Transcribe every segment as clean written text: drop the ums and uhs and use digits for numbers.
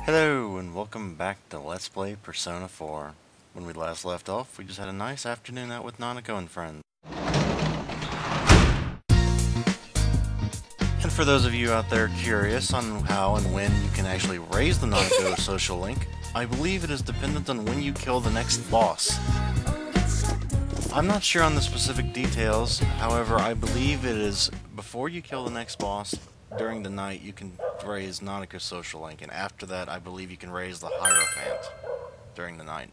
Hello, and welcome back to Let's Play Persona 4. When we last left off, we just had a nice afternoon out with Nanako and friends. And for those of you out there curious on how and when you can actually raise the Nanako social link, I believe it is dependent on when you kill the next boss. I'm not sure on the specific details, however I believe it is before you kill the next boss, during the night you can raise Nanako's social link, and after that I believe you can raise the Hierophant during the night.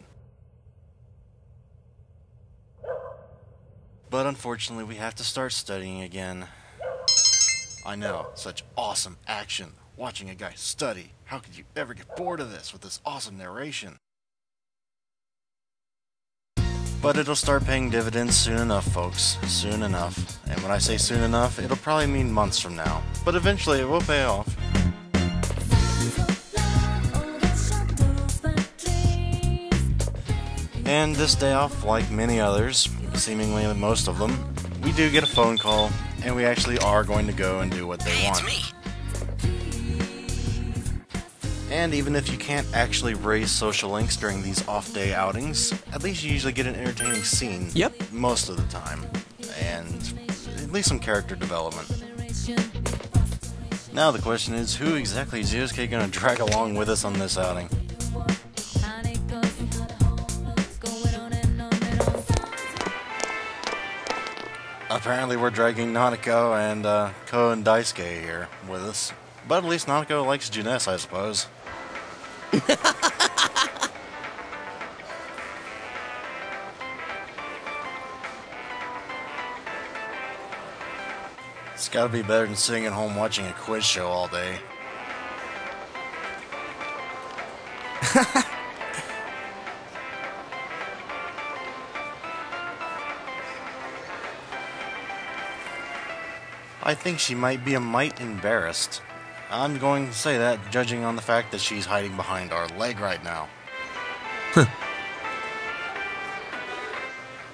But unfortunately we have to start studying again. I know, such awesome action, watching a guy study. How could you ever get bored of this with this awesome narration? But it'll start paying dividends soon enough, folks. Soon enough. And when I say soon enough, it'll probably mean months from now. But eventually it will pay off. And this day off, like many others, seemingly most of them, we do get a phone call, and we actually are going to go and do what they want. And even if you can't actually raise social links during these off-day outings, at least you usually get an entertaining scene. Yep. Most of the time. And at least some character development. Now the question is, who exactly is Yosuke going to drag along with us on this outing? Apparently we're dragging Nanako and Ko and Daisuke here with us. But at least Nanako likes Juness, I suppose. It's gotta be better than sitting at home watching a quiz show all day. I think she might be a mite embarrassed. I'm going to say that, judging on the fact that she's hiding behind our leg right now.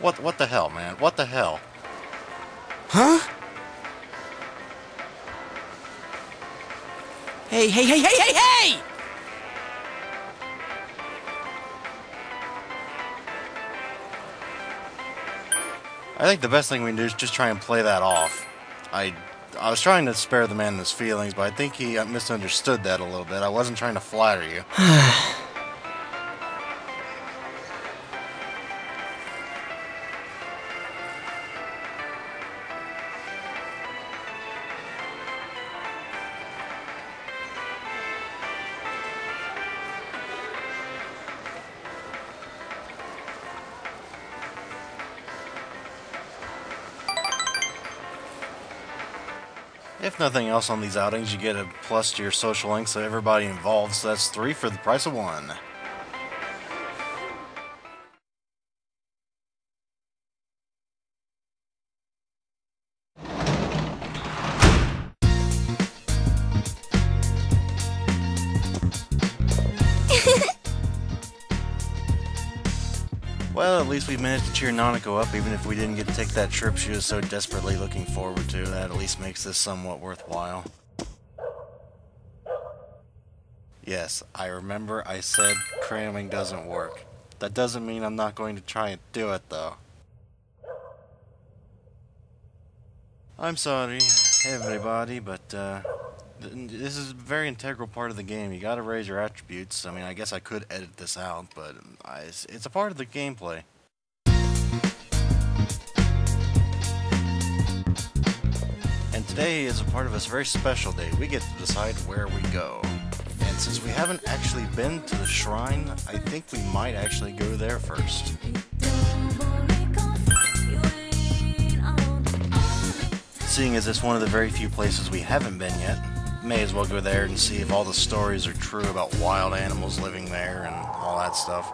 What the hell, man? What the hell? Huh? Hey! I think the best thing we can do is just try and play that off. I was trying to spare the man his feelings, but I think he misunderstood that a little bit. I wasn't trying to flatter you. If nothing else on these outings, you get a plus to your social links of everybody involved, so that's 3 for the price of 1. Well, at least we managed to cheer Nanako up, even if we didn't get to take that trip she was so desperately looking forward to. That at least makes this somewhat worthwhile. Yes, I remember I said cramming doesn't work. That doesn't mean I'm not going to try and do it, though. I'm sorry, everybody, but this is a very integral part of the game. You gotta raise your attributes. I mean, I guess I could edit this out, but it's a part of the gameplay. And today is a part of this very special day. We get to decide where we go. And since we haven't actually been to the shrine, I think we might actually go there first. Seeing as it's one of the very few places we haven't been yet, may as well go there and see if all the stories are true about wild animals living there and all that stuff.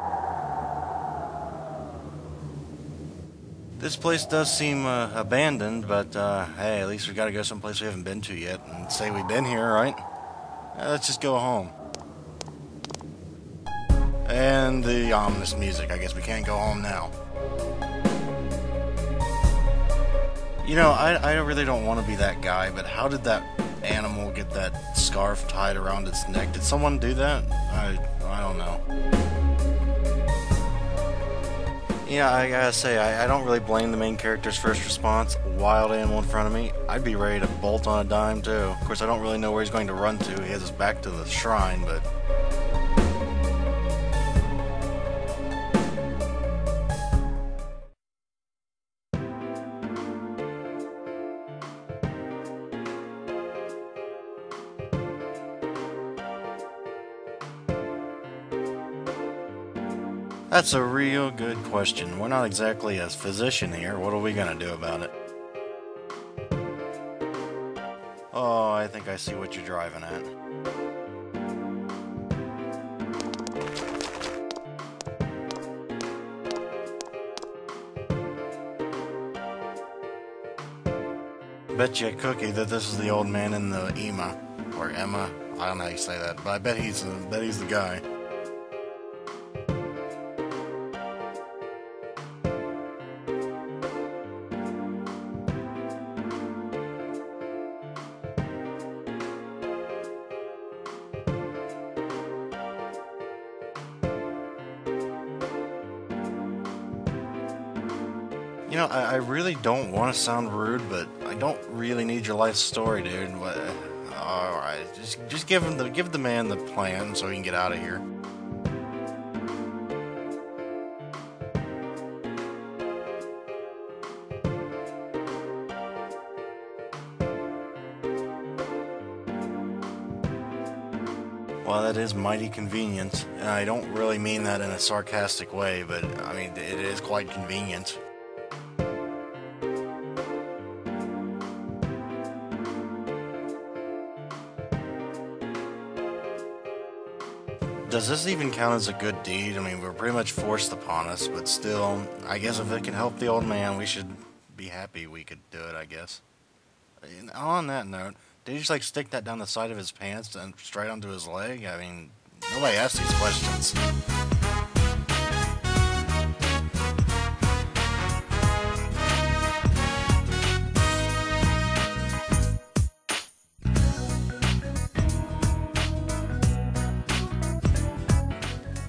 This place does seem abandoned, but hey, at least we gotta go someplace we haven't been to yet and say we've been here, right? Let's just go home. And the ominous music. I guess we can't go home now. You know, I really don't want to be that guy, but how did that animal get that scarf tied around its neck? Did someone do that? I don't know. Yeah, I gotta say, I don't really blame the main character's first response. A wild animal in front of me, I'd be ready to bolt on a dime too. Of course, I don't really know where he's going to run to. He has his back to the shrine, but... That's a real good question. We're not exactly a physician here. What are we gonna do about it? Oh, I think I see what you're driving at. Bet you a cookie that this is the old man in the Emma. Or Emma. I don't know how you say that, but I bet he's the guy. You know, I really don't want to sound rude, but I don't really need your life story, dude. Alright, just give the man the plan so he can get out of here. Well, that is mighty convenient, and I don't really mean that in a sarcastic way, but I mean, it is quite convenient. Does this even count as a good deed? I mean, we're pretty much forced upon us, but still, I guess if it can help the old man, we should be happy we could do it, I guess. And on that note, did he just like stick that down the side of his pants and straight onto his leg? I mean, nobody asked these questions.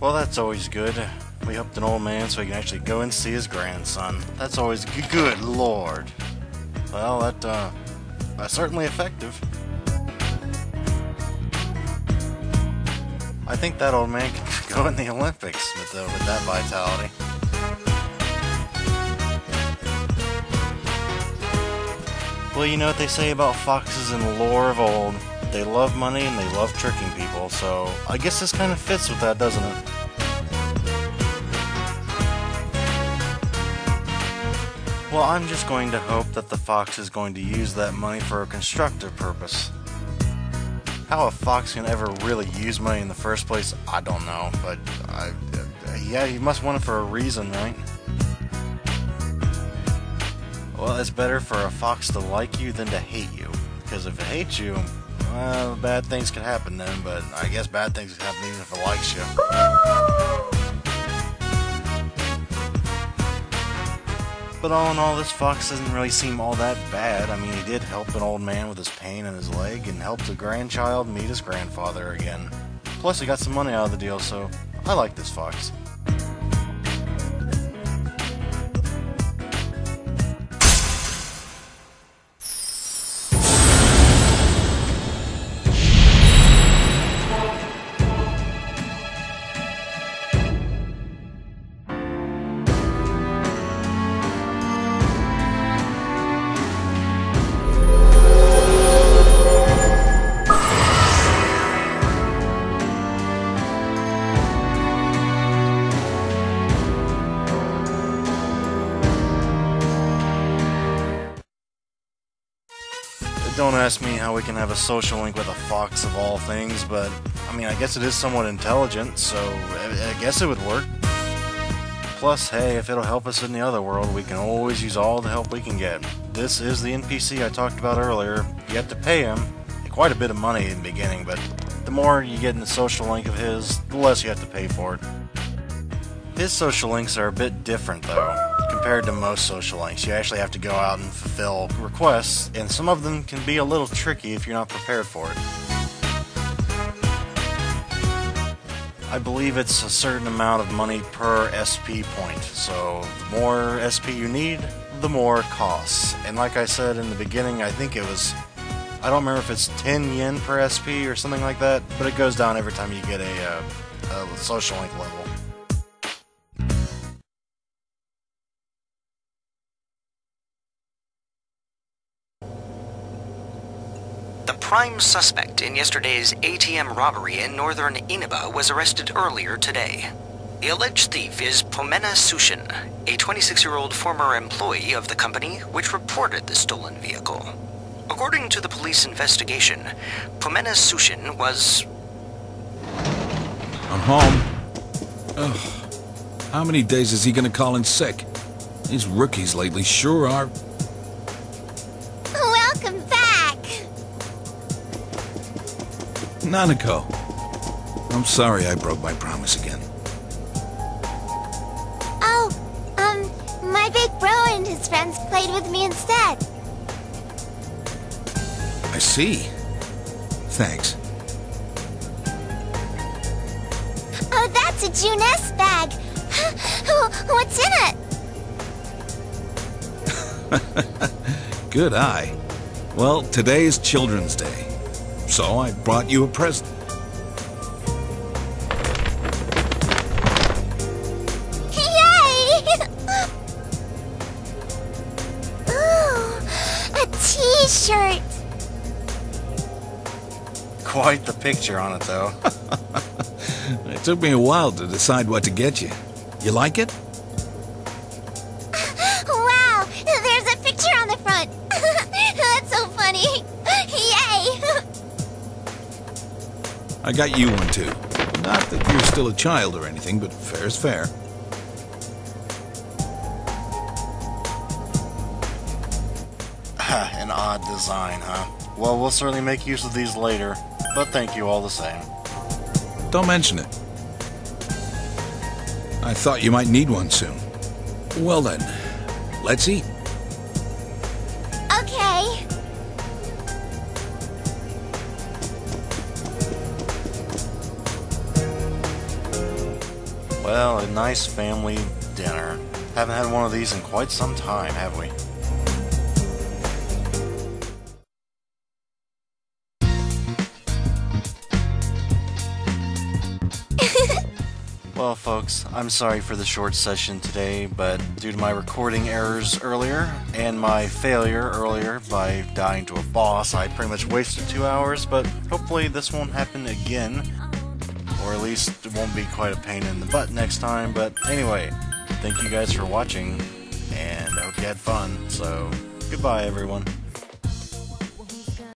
Well, that's always good. We helped an old man so he can actually go and see his grandson. That's always good, Lord. Well, that's certainly effective. I think that old man could go in the Olympics with that vitality. Well, you know what they say about foxes in the lore of old. They love money and they love tricking people, so I guess this kind of fits with that, doesn't it? Well, I'm just going to hope that the fox is going to use that money for a constructive purpose. How a fox can ever really use money in the first place, I don't know, but yeah, he must want it for a reason, right? Well, it's better for a fox to like you than to hate you, because if it hates you, well, bad things can happen then, but I guess bad things can happen even if it likes you. But all in all, this fox doesn't really seem all that bad. I mean, he did help an old man with his pain in his leg and helped a grandchild meet his grandfather again. Plus, he got some money out of the deal, so I like this fox. Don't ask me how we can have a social link with a fox of all things, but I mean, I guess it is somewhat intelligent, so I guess it would work. Plus, hey, if it'll help us in the other world, we can always use all the help we can get. This is the NPC I talked about earlier. You have to pay him quite a bit of money in the beginning, but the more you get in the social link of his, the less you have to pay for it. His social links are a bit different though, compared to most social links. You actually have to go out and fulfill requests, and some of them can be a little tricky if you're not prepared for it. I believe it's a certain amount of money per SP point, so the more SP you need, the more it costs. And like I said in the beginning, I think it was, I don't remember if it's 10 yen per SP or something like that, but it goes down every time you get a social link level. The prime suspect in yesterday's ATM robbery in northern Inaba was arrested earlier today. The alleged thief is Pomena Sushin, a 26-year-old former employee of the company which reported the stolen vehicle. According to the police investigation, Pomena Sushin was... I'm home. Ugh. How many days is he gonna call in sick? These rookies lately sure are... Welcome back! Nanako. I'm sorry I broke my promise again. Oh, my big bro and his friends played with me instead. I see. Thanks. Oh, that's a June S bag. What's in it? Good eye. Well, today is Children's Day, so I brought you a present. Yay! Ooh, a t-shirt. Quite the picture on it though. It took me a while to decide what to get you. You like it? Wow, there's a picture on the front. That's so funny. Yay! I got you one too. Not that you're still a child or anything, but fair's fair. An odd design, huh? Well, we'll certainly make use of these later, but thank you all the same. Don't mention it. I thought you might need one soon. Well then, let's eat. Okay. Well, a nice family dinner. Haven't had one of these in quite some time, have we? Well, folks, I'm sorry for the short session today, but due to my recording errors earlier and my failure earlier by dying to a boss, I pretty much wasted 2 hours, but hopefully this won't happen again, or at least it won't be quite a pain in the butt next time. But anyway, thank you guys for watching, and I hope you had fun, so goodbye everyone.